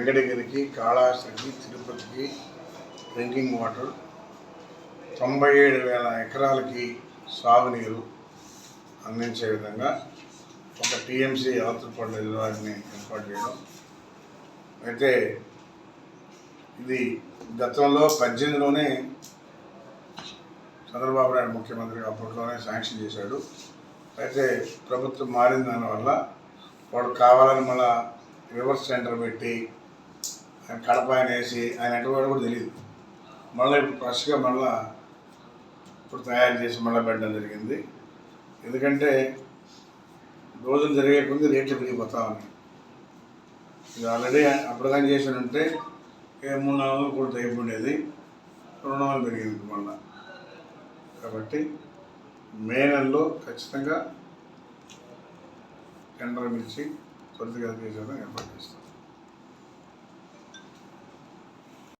వెంకటగిరికి, కాళహస్తికి, తిరుపతికి drinking water, 97,000 ఎకరాలకి సాగునీరు అందించే విధంగా ఒక టీఎంసీ ఆతురపడ్డ రిజర్వాయర్ని ఏర్పాటు చేయడం. అయితే ఇది గతంలో 18లోనే చంద్రబాబు నాయుడు ముఖ్యమంత్రిగా అప్పట్లోనే శాంక్షన్ చేశాడు. అయితే ప్రభుత్వం మారిన దానివల్ల వాడు కావాలని మళ్ళా రివర్స్ సెంటర్ పెట్టి ఆయన కడప ఆయన వేసి ఆయన ఎటువంటి కూడా తెలియదు. మళ్ళీ ఇప్పుడు ఫ్రెష్గా మళ్ళా ఇప్పుడు తయారు చేసి మళ్ళీ పెట్టడం జరిగింది. ఎందుకంటే రోజులు జరిగే కొద్ది రేట్లు పెరిగిపోతా ఉన్నాయి. ఇది ఆల్రెడీ అప్పటికని చేసి ఉంటే 300-400 కూడా అయిపోయిండేది, 200 పెరిగింది మళ్ళా. కాబట్టి మే నెలలో ఖచ్చితంగా టెండర్ పిలిచి త్వరితగతిన చేసేదని ఏర్పాటు చేస్తాం.